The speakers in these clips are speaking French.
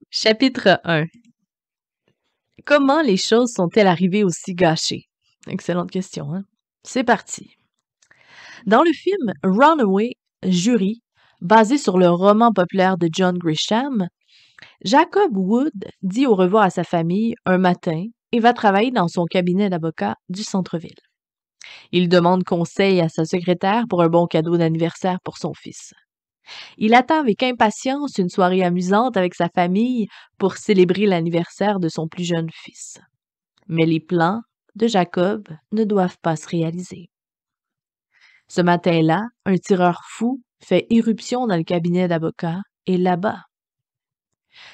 Chapitre 1. Comment les choses sont-elles arrivées aussi gâchées? Excellente question, hein? C'est parti. Dans le film Runaway Jury, basé sur le roman populaire de John Grisham, Jacob Wood dit au revoir à sa famille un matin et va travailler dans son cabinet d'avocat du centre-ville. Il demande conseil à sa secrétaire pour un bon cadeau d'anniversaire pour son fils. Il attend avec impatience une soirée amusante avec sa famille pour célébrer l'anniversaire de son plus jeune fils. Mais les plans de Jacob ne doivent pas se réaliser. Ce matin-là, un tireur fou fait irruption dans le cabinet d'avocat et l'abat.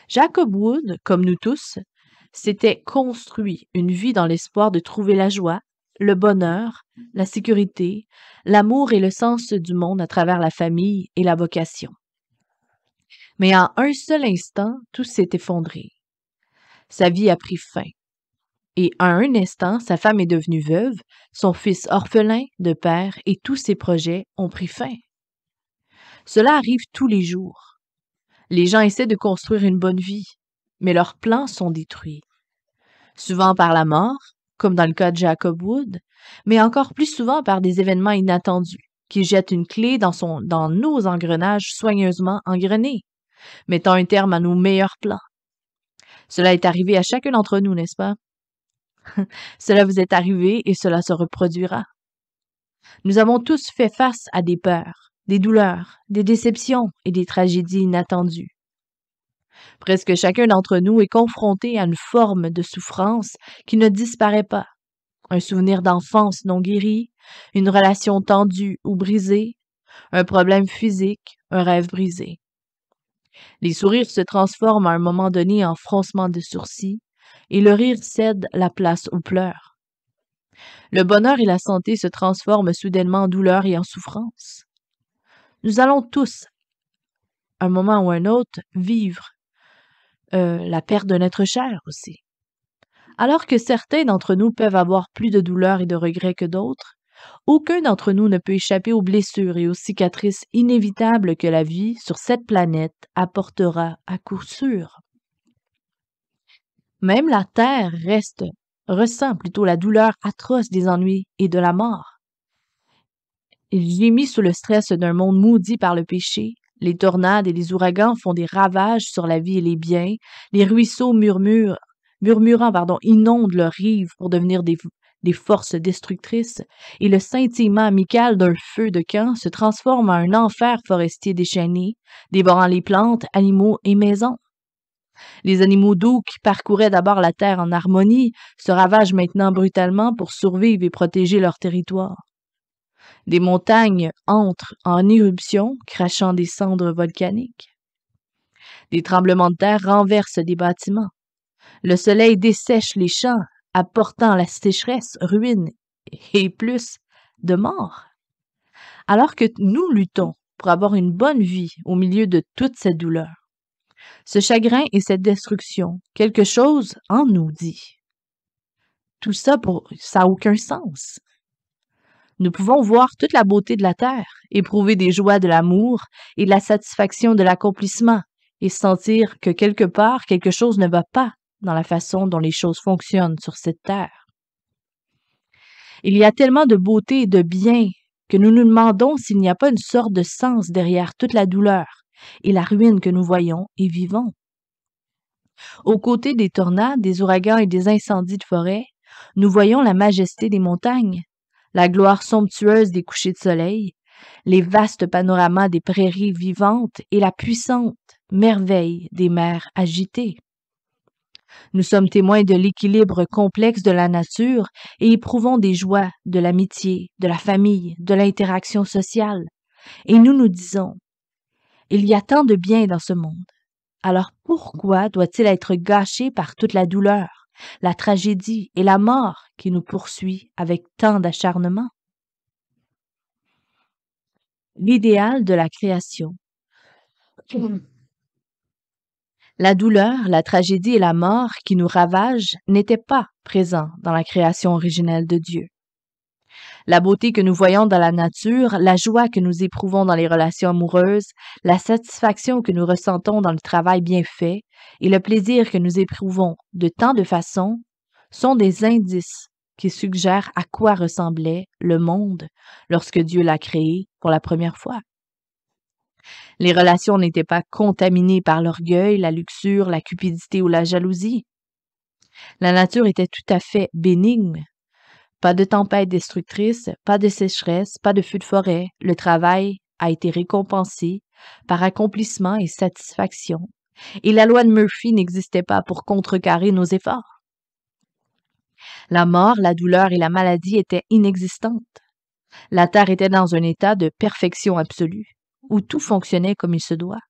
Jacob Wood, comme nous tous, s'était construit une vie dans l'espoir de trouver la joie, le bonheur, la sécurité, l'amour et le sens du monde à travers la famille et la vocation. Mais en un seul instant, tout s'est effondré. Sa vie a pris fin. Et en un instant, sa femme est devenue veuve, son fils orphelin de père et tous ses projets ont pris fin. Cela arrive tous les jours. Les gens essaient de construire une bonne vie, mais leurs plans sont détruits. Souvent par la mort, comme dans le cas de Jacob Wood, mais encore plus souvent par des événements inattendus qui jettent une clé dans nos engrenages soigneusement engrenés, mettant un terme à nos meilleurs plans. Cela est arrivé à chacun d'entre nous, n'est-ce pas? Cela vous est arrivé et cela se reproduira. Nous avons tous fait face à des peurs, des douleurs, des déceptions et des tragédies inattendues. Presque chacun d'entre nous est confronté à une forme de souffrance qui ne disparaît pas. Un souvenir d'enfance non guéri, une relation tendue ou brisée, un problème physique, un rêve brisé. Les sourires se transforment à un moment donné en froncement de sourcils et le rire cède la place aux pleurs. Le bonheur et la santé se transforment soudainement en douleur et en souffrance. Nous allons tous, à un moment ou un autre, vivre la perte de notre chair aussi. Alors que certains d'entre nous peuvent avoir plus de douleurs et de regrets que d'autres, aucun d'entre nous ne peut échapper aux blessures et aux cicatrices inévitables que la vie sur cette planète apportera à coup sûr. Même la Terre ressent plutôt la douleur atroce des ennuis et de la mort. Il gémit sous le stress d'un monde maudit par le péché. Les tornades et les ouragans font des ravages sur la vie et les biens. Les ruisseaux murmurant, inondent leurs rives pour devenir des forces destructrices. Et le scintillement amical d'un feu de camp se transforme en un enfer forestier déchaîné, dévorant les plantes, animaux et maisons. Les animaux doux qui parcouraient d'abord la terre en harmonie se ravagent maintenant brutalement pour survivre et protéger leur territoire. Des montagnes entrent en éruption, crachant des cendres volcaniques. Des tremblements de terre renversent des bâtiments. Le soleil dessèche les champs, apportant la sécheresse, ruine et plus de morts. Alors que nous luttons pour avoir une bonne vie au milieu de toute cette douleur, ce chagrin et cette destruction, quelque chose en nous dit. Tout ça, ça n'a aucun sens. Nous pouvons voir toute la beauté de la terre, éprouver des joies de l'amour et de la satisfaction de l'accomplissement, et sentir que quelque part, quelque chose ne va pas dans la façon dont les choses fonctionnent sur cette terre. Il y a tellement de beauté et de bien que nous nous demandons s'il n'y a pas une sorte de sens derrière toute la douleur et la ruine que nous voyons et vivons. Aux côtés des tornades, des ouragans et des incendies de forêt, nous voyons la majesté des montagnes, la gloire somptueuse des couchers de soleil, les vastes panoramas des prairies vivantes et la puissante merveille des mers agitées. Nous sommes témoins de l'équilibre complexe de la nature et éprouvons des joies de l'amitié, de la famille, de l'interaction sociale. Et nous nous disons, il y a tant de bien dans ce monde. Alors pourquoi doit-il être gâché par toute la douleur, la tragédie et la mort qui nous poursuit avec tant d'acharnement? L'idéal de la création. La douleur, la tragédie et la mort qui nous ravagent n'étaient pas présents dans la création originelle de Dieu. La beauté que nous voyons dans la nature, la joie que nous éprouvons dans les relations amoureuses, la satisfaction que nous ressentons dans le travail bien fait et le plaisir que nous éprouvons de tant de façons sont des indices qui suggèrent à quoi ressemblait le monde lorsque Dieu l'a créé pour la première fois. Les relations n'étaient pas contaminées par l'orgueil, la luxure, la cupidité ou la jalousie. La nature était tout à fait bénigne. Pas de tempête destructrice, pas de sécheresse, pas de feu de forêt. Le travail a été récompensé par accomplissement et satisfaction. Et la loi de Murphy n'existait pas pour contrecarrer nos efforts. La mort, la douleur et la maladie étaient inexistantes. La terre était dans un état de perfection absolue, où tout fonctionnait comme il se doit.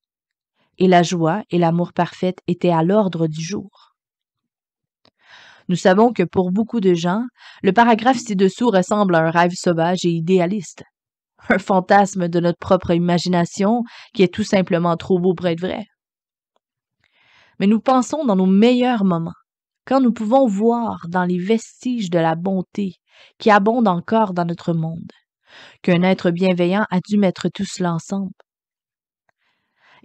Et la joie et l'amour parfait étaient à l'ordre du jour. Nous savons que pour beaucoup de gens, le paragraphe ci-dessous ressemble à un rêve sauvage et idéaliste, un fantasme de notre propre imagination qui est tout simplement trop beau pour être vrai. Mais nous pensons dans nos meilleurs moments, quand nous pouvons voir dans les vestiges de la bonté qui abonde encore dans notre monde, qu'un être bienveillant a dû mettre tout cela ensemble.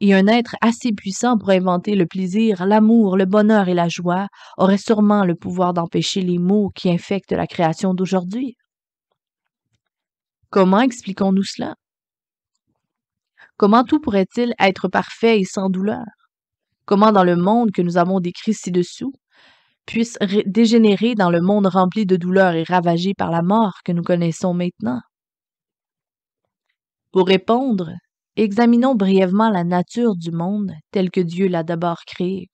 Et un être assez puissant pour inventer le plaisir, l'amour, le bonheur et la joie aurait sûrement le pouvoir d'empêcher les maux qui infectent la création d'aujourd'hui. Comment expliquons-nous cela? Comment tout pourrait-il être parfait et sans douleur? Comment dans le monde que nous avons décrit ci-dessous puisse dégénérer dans le monde rempli de douleur et ravagé par la mort que nous connaissons maintenant? Pour répondre, examinons brièvement la nature du monde tel que Dieu l'a d'abord créé.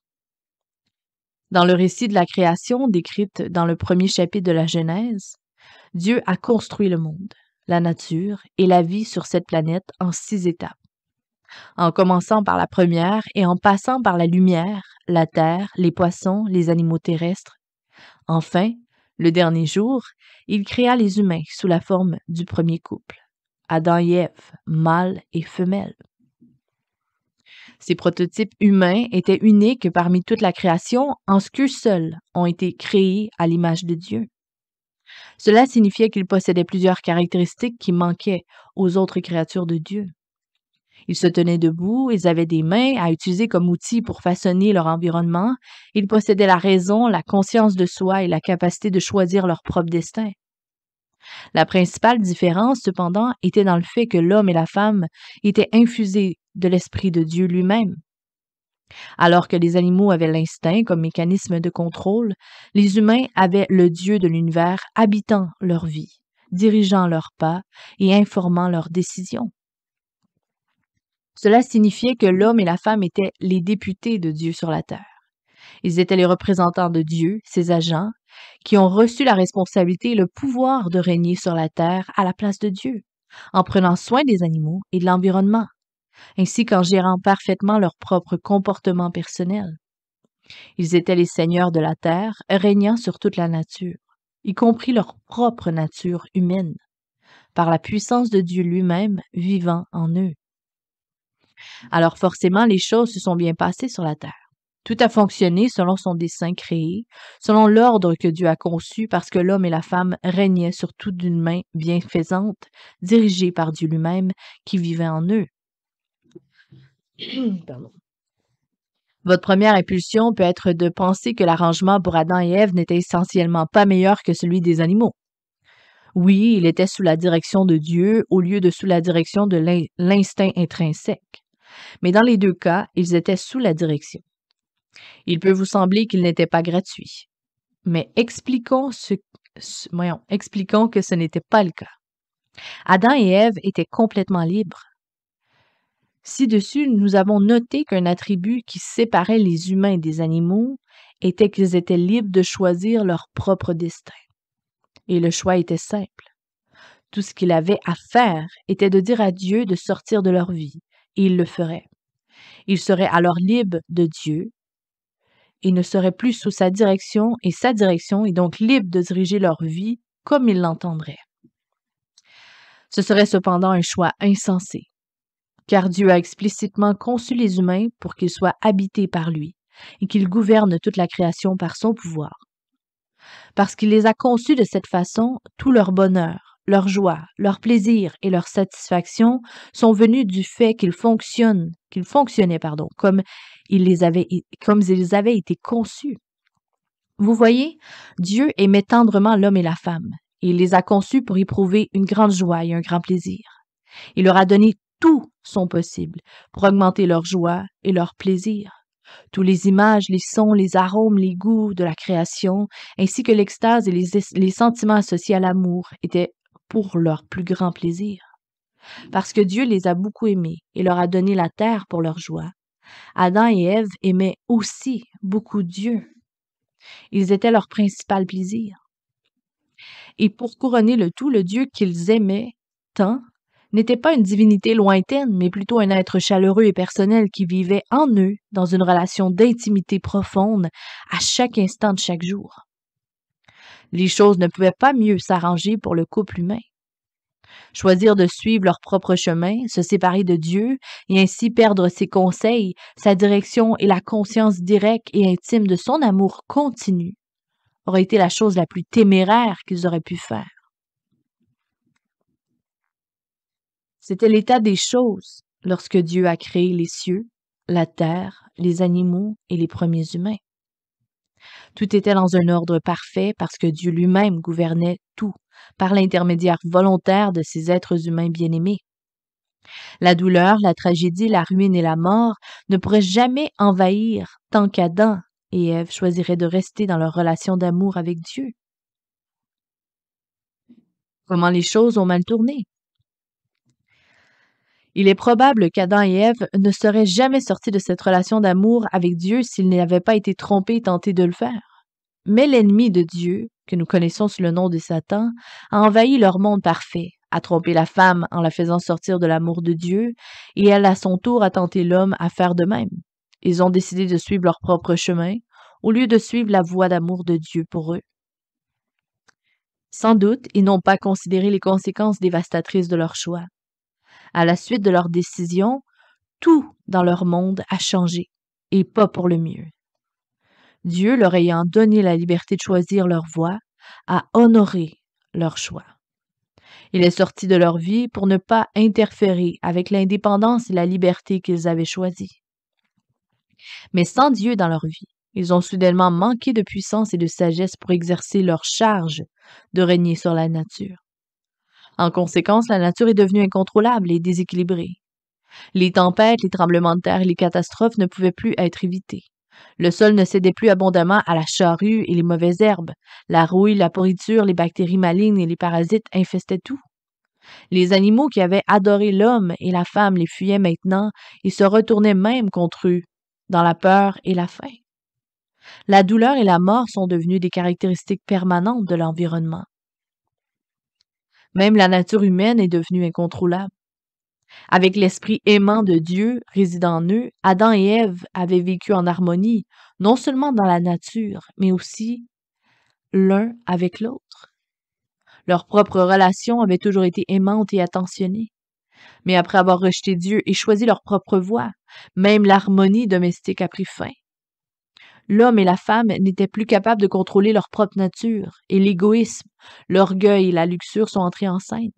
Dans le récit de la création décrite dans le premier chapitre de la Genèse, Dieu a construit le monde, la nature et la vie sur cette planète en 6 étapes. En commençant par la première et en passant par la lumière, la terre, les poissons, les animaux terrestres. Enfin, le dernier jour, il créa les humains sous la forme du premier couple, Adam et Ève, mâle et femelle. Ces prototypes humains étaient uniques parmi toute la création en ce qu'eux seuls ont été créés à l'image de Dieu. Cela signifiait qu'ils possédaient plusieurs caractéristiques qui manquaient aux autres créatures de Dieu. Ils se tenaient debout, ils avaient des mains à utiliser comme outils pour façonner leur environnement, ils possédaient la raison, la conscience de soi et la capacité de choisir leur propre destin. La principale différence, cependant, était dans le fait que l'homme et la femme étaient infusés de l'Esprit de Dieu lui-même. Alors que les animaux avaient l'instinct comme mécanisme de contrôle, les humains avaient le Dieu de l'univers habitant leur vie, dirigeant leurs pas et informant leurs décisions. Cela signifiait que l'homme et la femme étaient les députés de Dieu sur la terre. Ils étaient les représentants de Dieu, ses agents, qui ont reçu la responsabilité et le pouvoir de régner sur la terre à la place de Dieu, en prenant soin des animaux et de l'environnement, ainsi qu'en gérant parfaitement leur propre comportement personnel. Ils étaient les seigneurs de la terre, régnant sur toute la nature, y compris leur propre nature humaine, par la puissance de Dieu lui-même vivant en eux. Alors forcément, les choses se sont bien passées sur la terre. Tout a fonctionné selon son dessein créé, selon l'ordre que Dieu a conçu parce que l'homme et la femme régnaient sur tout d'une main bienfaisante, dirigée par Dieu lui-même qui vivait en eux. Pardon. Votre première impulsion peut être de penser que l'arrangement pour Adam et Ève n'était essentiellement pas meilleur que celui des animaux. Oui, il était sous la direction de Dieu au lieu de sous la direction de l'instinct intrinsèque. Mais dans les deux cas, ils étaient sous la direction. Il peut vous sembler qu'il n'était pas gratuit. Mais expliquons que ce n'était pas le cas. Adam et Ève étaient complètement libres. Ci-dessus, nous avons noté qu'un attribut qui séparait les humains des animaux était qu'ils étaient libres de choisir leur propre destin. Et le choix était simple. Tout ce qu'ils avaient à faire était de dire à Dieu de sortir de leur vie, et ils le feraient. Ils seraient alors libres de Dieu et ne seraient plus sous sa direction, et sa direction est donc libre de diriger leur vie comme ils l'entendraient. Ce serait cependant un choix insensé, car Dieu a explicitement conçu les humains pour qu'ils soient habités par lui et qu'ils gouvernent toute la création par son pouvoir. Parce qu'il les a conçus de cette façon, tout leur bonheur, leur joie, leur plaisir et leur satisfaction sont venus du fait qu'ils fonctionnaient, comme ils avaient été conçus. Vous voyez, Dieu aimait tendrement l'homme et la femme, et il les a conçus pour éprouver une grande joie et un grand plaisir. Il leur a donné tout son possible pour augmenter leur joie et leur plaisir. Tous les images, les sons, les arômes, les goûts de la création, ainsi que l'extase et les sentiments associés à l'amour étaient pour leur plus grand plaisir. Parce que Dieu les a beaucoup aimés et leur a donné la terre pour leur joie, Adam et Ève aimaient aussi beaucoup Dieu. Ils étaient leur principal plaisir. Et pour couronner le tout, le Dieu qu'ils aimaient tant n'était pas une divinité lointaine, mais plutôt un être chaleureux et personnel qui vivait en eux dans une relation d'intimité profonde à chaque instant de chaque jour. Les choses ne pouvaient pas mieux s'arranger pour le couple humain. Choisir de suivre leur propre chemin, se séparer de Dieu et ainsi perdre ses conseils, sa direction et la conscience directe et intime de son amour continu aurait été la chose la plus téméraire qu'ils auraient pu faire. C'était l'état des choses lorsque Dieu a créé les cieux, la terre, les animaux et les premiers humains. Tout était dans un ordre parfait parce que Dieu lui-même gouvernait tout par l'intermédiaire volontaire de ces êtres humains bien-aimés. La douleur, la tragédie, la ruine et la mort ne pourraient jamais envahir tant qu'Adam et Ève choisiraient de rester dans leur relation d'amour avec Dieu. Comment les choses ont mal tourné? Il est probable qu'Adam et Ève ne seraient jamais sortis de cette relation d'amour avec Dieu s'ils n'avaient pas été trompés et tentés de le faire. Mais l'ennemi de Dieu, que nous connaissons sous le nom de Satan, a envahi leur monde parfait, a trompé la femme en la faisant sortir de l'amour de Dieu, et elle à son tour a tenté l'homme à faire de même. Ils ont décidé de suivre leur propre chemin, au lieu de suivre la voie d'amour de Dieu pour eux. Sans doute, ils n'ont pas considéré les conséquences dévastatrices de leur choix. À la suite de leur décision, tout dans leur monde a changé, et pas pour le mieux. Dieu, leur ayant donné la liberté de choisir leur voie, a honoré leur choix. Il est sorti de leur vie pour ne pas interférer avec l'indépendance et la liberté qu'ils avaient choisie. Mais sans Dieu dans leur vie, ils ont soudainement manqué de puissance et de sagesse pour exercer leur charge de régner sur la nature. En conséquence, la nature est devenue incontrôlable et déséquilibrée. Les tempêtes, les tremblements de terre et les catastrophes ne pouvaient plus être évités. Le sol ne cédait plus abondamment à la charrue et les mauvaises herbes. La rouille, la pourriture, les bactéries malignes et les parasites infestaient tout. Les animaux qui avaient adoré l'homme et la femme les fuyaient maintenant et se retournaient même contre eux, dans la peur et la faim. La douleur et la mort sont devenues des caractéristiques permanentes de l'environnement. Même la nature humaine est devenue incontrôlable. Avec l'esprit aimant de Dieu résidant en eux, Adam et Ève avaient vécu en harmonie, non seulement dans la nature, mais aussi l'un avec l'autre. Leur propre relation avait toujours été aimante et attentionnée. Mais après avoir rejeté Dieu et choisi leur propre voie, même l'harmonie domestique a pris fin. L'homme et la femme n'étaient plus capables de contrôler leur propre nature, et l'égoïsme, l'orgueil et la luxure sont entrés en scène,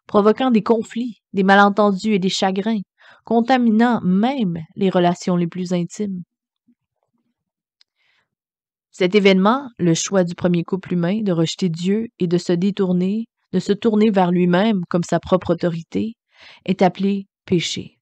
provoquant des conflits, des malentendus et des chagrins, contaminant même les relations les plus intimes. Cet événement, le choix du premier couple humain de rejeter Dieu et de se tourner vers lui-même comme sa propre autorité, est appelé péché.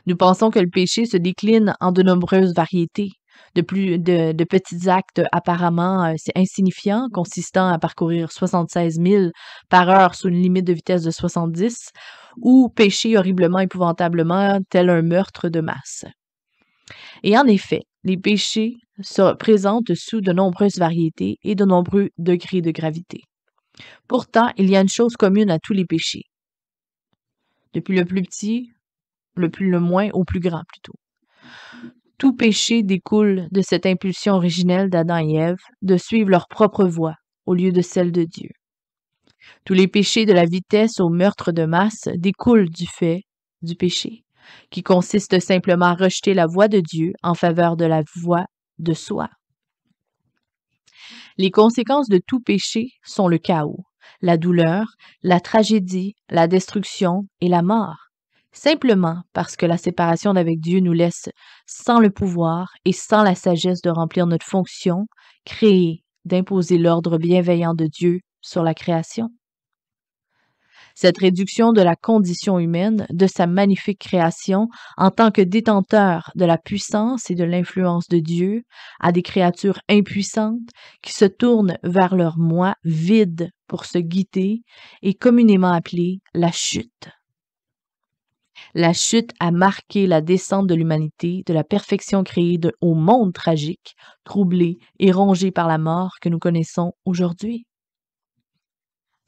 Nous pensons que le péché se décline en de nombreuses variétés, de petits actes apparemment insignifiants, consistant à parcourir 76 000 par heure sous une limite de vitesse de 70, ou péchés horriblement, épouvantablement, tel un meurtre de masse. Et en effet, les péchés se présentent sous de nombreuses variétés et de nombreux degrés de gravité. Pourtant, il y a une chose commune à tous les péchés. Depuis le plus petit, le moins au plus grand plutôt. Tout péché découle de cette impulsion originelle d'Adam et Ève de suivre leur propre voie au lieu de celle de Dieu. Tous les péchés de la vitesse au meurtre de masse découlent du fait du péché, qui consiste simplement à rejeter la voie de Dieu en faveur de la voie de soi. Les conséquences de tout péché sont le chaos, la douleur, la tragédie, la destruction et la mort, simplement parce que la séparation d'avec Dieu nous laisse sans le pouvoir et sans la sagesse de remplir notre fonction créée d'imposer l'ordre bienveillant de Dieu sur la création. Cette réduction de la condition humaine, de sa magnifique création, en tant que détenteur de la puissance et de l'influence de Dieu, à des créatures impuissantes qui se tournent vers leur moi vide pour se guider, est communément appelée la chute. La chute a marqué la descente de l'humanité de la perfection créée au monde tragique, troublé et rongé par la mort que nous connaissons aujourd'hui.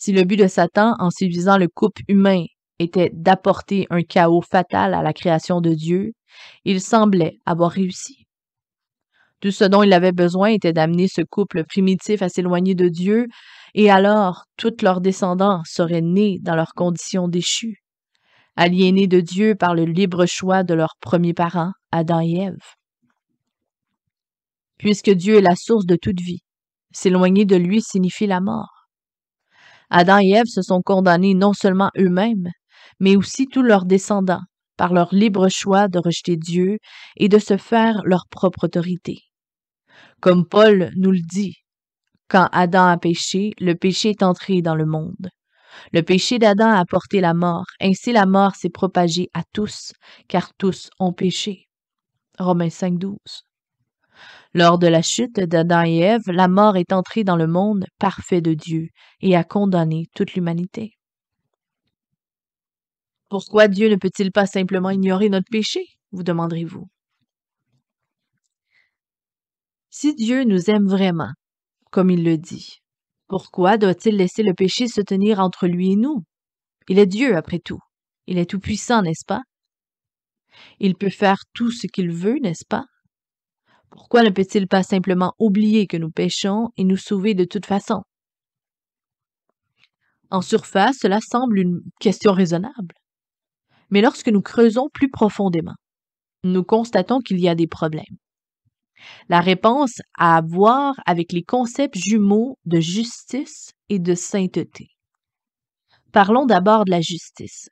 Si le but de Satan, en séduisant le couple humain, était d'apporter un chaos fatal à la création de Dieu, il semblait avoir réussi. Tout ce dont il avait besoin était d'amener ce couple primitif à s'éloigner de Dieu, et alors tous leurs descendants seraient nés dans leurs conditions déchues, aliénés de Dieu par le libre choix de leurs premiers parents, Adam et Ève. Puisque Dieu est la source de toute vie, s'éloigner de lui signifie la mort. Adam et Ève se sont condamnés non seulement eux-mêmes, mais aussi tous leurs descendants, par leur libre choix de rejeter Dieu et de se faire leur propre autorité. Comme Paul nous le dit, quand Adam a péché, le péché est entré dans le monde. Le péché d'Adam a apporté la mort, ainsi la mort s'est propagée à tous, car tous ont péché. Romains 5,12. Lors de la chute d'Adam et Ève, la mort est entrée dans le monde parfait de Dieu et a condamné toute l'humanité. Pourquoi Dieu ne peut-il pas simplement ignorer notre péché, vous demanderez-vous? Si Dieu nous aime vraiment, comme il le dit, pourquoi doit-il laisser le péché se tenir entre lui et nous? Il est Dieu, après tout. Il est tout-puissant, n'est-ce pas? Il peut faire tout ce qu'il veut, n'est-ce pas? Pourquoi ne peut-il pas simplement oublier que nous péchons et nous sauver de toute façon? En surface, cela semble une question raisonnable. Mais lorsque nous creusons plus profondément, nous constatons qu'il y a des problèmes. La réponse a à voir avec les concepts jumeaux de justice et de sainteté. Parlons d'abord de la justice.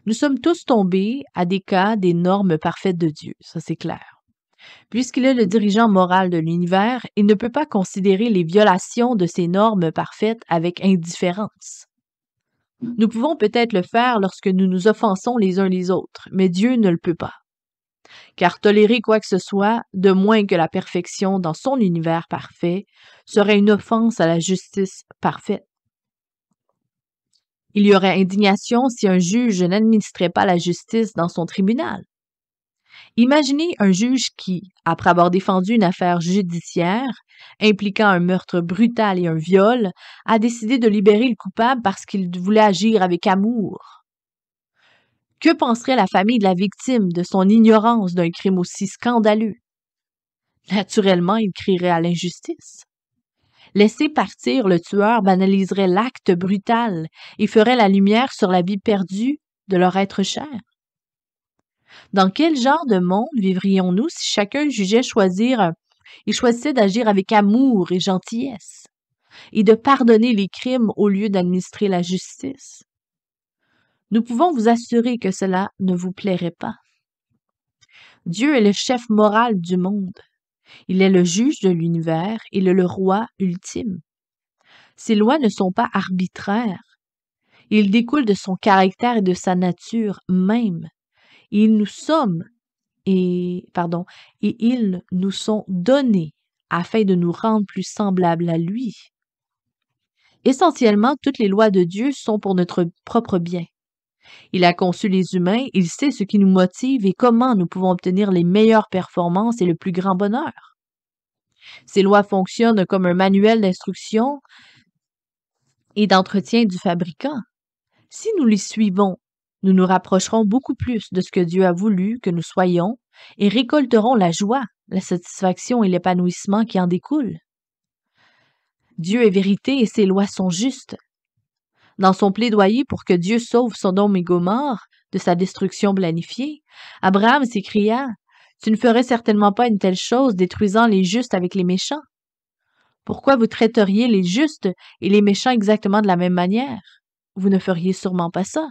Nous sommes tous tombés à des cas des normes parfaites de Dieu, ça c'est clair. Puisqu'il est le dirigeant moral de l'univers, il ne peut pas considérer les violations de ces normes parfaites avec indifférence. Nous pouvons peut-être le faire lorsque nous nous offensons les uns les autres, mais Dieu ne le peut pas. Car tolérer quoi que ce soit, de moins que la perfection dans son univers parfait, serait une offense à la justice parfaite. Il y aurait indignation si un juge n'administrait pas la justice dans son tribunal. Imaginez un juge qui, après avoir défendu une affaire judiciaire impliquant un meurtre brutal et un viol, a décidé de libérer le coupable parce qu'il voulait agir avec amour. Que penserait la famille de la victime de son ignorance d'un crime aussi scandaleux? Naturellement, il crierait à l'injustice. Laisser partir le tueur banaliserait l'acte brutal et ferait la lumière sur la vie perdue de leur être cher. Dans quel genre de monde vivrions-nous si chacun choisissait d'agir avec amour et gentillesse et de pardonner les crimes au lieu d'administrer la justice? Nous pouvons vous assurer que cela ne vous plairait pas. Dieu est le chef moral du monde. Il est le juge de l'univers, il est le roi ultime. Ses lois ne sont pas arbitraires. Ils découlent de son caractère et de sa nature même. Et ils nous sont donnés afin de nous rendre plus semblables à lui. Essentiellement, toutes les lois de Dieu sont pour notre propre bien. Il a conçu les humains, il sait ce qui nous motive et comment nous pouvons obtenir les meilleures performances et le plus grand bonheur. Ces lois fonctionnent comme un manuel d'instruction et d'entretien du fabricant. Si nous les suivons, nous nous rapprocherons beaucoup plus de ce que Dieu a voulu que nous soyons et récolterons la joie, la satisfaction et l'épanouissement qui en découlent. Dieu est vérité et ses lois sont justes. Dans son plaidoyer pour que Dieu sauve Sodome et Gomorrhe de sa destruction planifiée, Abraham s'écria « Tu ne ferais certainement pas une telle chose détruisant les justes avec les méchants. » Pourquoi vous traiteriez les justes et les méchants exactement de la même manière? Vous ne feriez sûrement pas ça.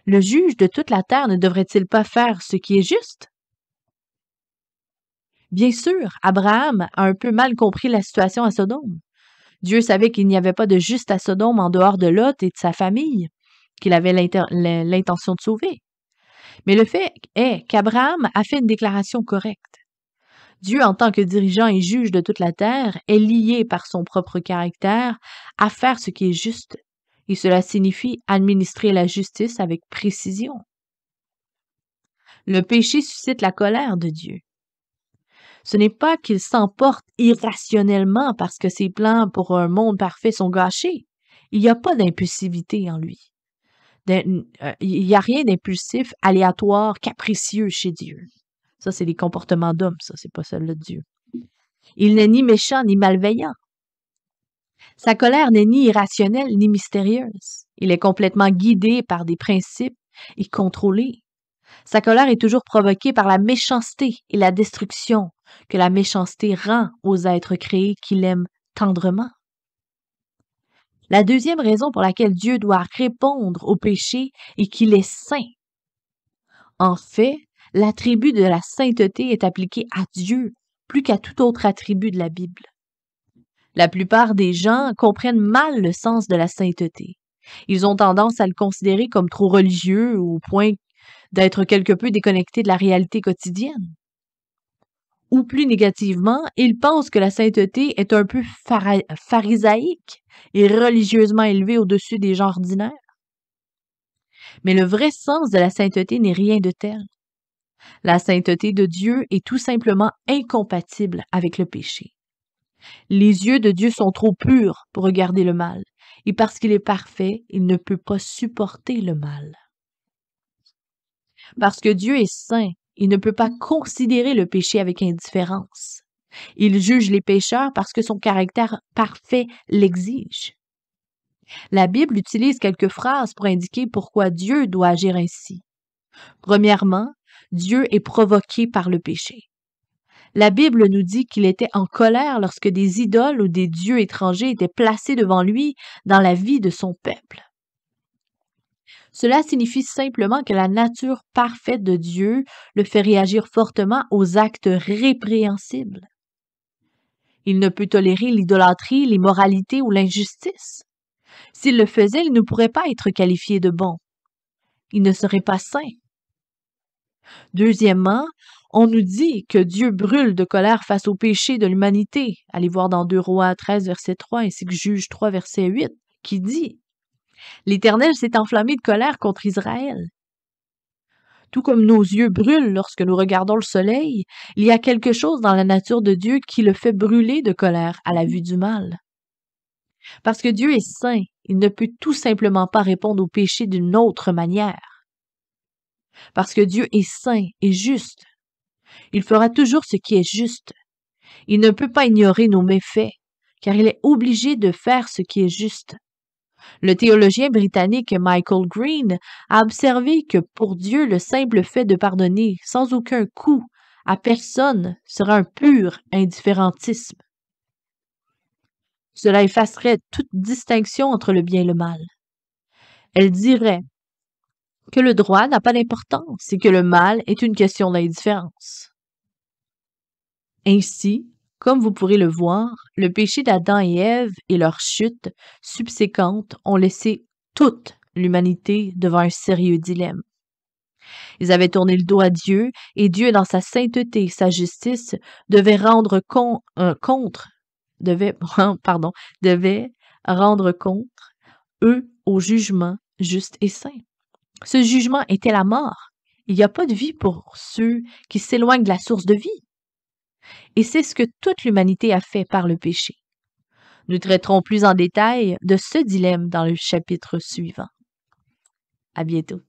Le juge de toute la terre ne devrait-il pas faire ce qui est juste? Bien sûr, Abraham a un peu mal compris la situation à Sodome. Dieu savait qu'il n'y avait pas de juste à Sodome en dehors de Lot et de sa famille, qu'il avait l'intention de sauver. Mais le fait est qu'Abraham a fait une déclaration correcte. Dieu, en tant que dirigeant et juge de toute la terre, est lié par son propre caractère à faire ce qui est juste. Et cela signifie administrer la justice avec précision. Le péché suscite la colère de Dieu. Ce n'est pas qu'il s'emporte irrationnellement parce que ses plans pour un monde parfait sont gâchés. Il n'y a pas d'impulsivité en lui. Il n'y a rien d'impulsif, aléatoire, capricieux chez Dieu. Ça, c'est les comportements d'hommes, ça, c'est pas celle de Dieu. Il n'est ni méchant ni malveillant. Sa colère n'est ni irrationnelle ni mystérieuse. Il est complètement guidé par des principes et contrôlé. Sa colère est toujours provoquée par la méchanceté et la destruction que la méchanceté rend aux êtres créés qu'il aime tendrement. La deuxième raison pour laquelle Dieu doit répondre au péché est qu'il est saint. En fait, l'attribut de la sainteté est appliqué à Dieu plus qu'à tout autre attribut de la Bible. La plupart des gens comprennent mal le sens de la sainteté. Ils ont tendance à le considérer comme trop religieux au point d'être quelque peu déconnecté de la réalité quotidienne. Ou plus négativement, ils pensent que la sainteté est un peu pharisaïque et religieusement élevée au-dessus des gens ordinaires. Mais le vrai sens de la sainteté n'est rien de tel. La sainteté de Dieu est tout simplement incompatible avec le péché. Les yeux de Dieu sont trop purs pour regarder le mal, et parce qu'il est parfait, il ne peut pas supporter le mal. Parce que Dieu est saint, il ne peut pas considérer le péché avec indifférence. Il juge les pécheurs parce que son caractère parfait l'exige. La Bible utilise quelques phrases pour indiquer pourquoi Dieu doit agir ainsi. Premièrement, Dieu est provoqué par le péché. La Bible nous dit qu'il était en colère lorsque des idoles ou des dieux étrangers étaient placés devant lui dans la vie de son peuple. Cela signifie simplement que la nature parfaite de Dieu le fait réagir fortement aux actes répréhensibles. Il ne peut tolérer l'idolâtrie, l'immoralité ou l'injustice. S'il le faisait, il ne pourrait pas être qualifié de bon. Il ne serait pas saint. Deuxièmement, on nous dit que Dieu brûle de colère face au péché de l'humanité. Allez voir dans 2 Rois 13, verset 3, ainsi que Juge 3, verset 8, qui dit « L'Éternel s'est enflammé de colère contre Israël. » Tout comme nos yeux brûlent lorsque nous regardons le soleil, il y a quelque chose dans la nature de Dieu qui le fait brûler de colère à la vue du mal. Parce que Dieu est saint, il ne peut tout simplement pas répondre au péché d'une autre manière. Parce que Dieu est saint et juste, il fera toujours ce qui est juste. Il ne peut pas ignorer nos méfaits, car il est obligé de faire ce qui est juste. Le théologien britannique Michael Green a observé que pour Dieu, le simple fait de pardonner sans aucun coût à personne sera un pur indifférentisme. Cela effacerait toute distinction entre le bien et le mal. Elle dirait que le droit n'a pas d'importance et que le mal est une question d'indifférence. Ainsi, comme vous pourrez le voir, le péché d'Adam et Ève et leur chute subséquente ont laissé toute l'humanité devant un sérieux dilemme. Ils avaient tourné le dos à Dieu et Dieu, dans sa sainteté et sa justice, devait rendre contre eux au jugement juste et saint. Ce jugement était la mort. Il n'y a pas de vie pour ceux qui s'éloignent de la source de vie. Et c'est ce que toute l'humanité a fait par le péché. Nous traiterons plus en détail de ce dilemme dans le chapitre suivant. À bientôt.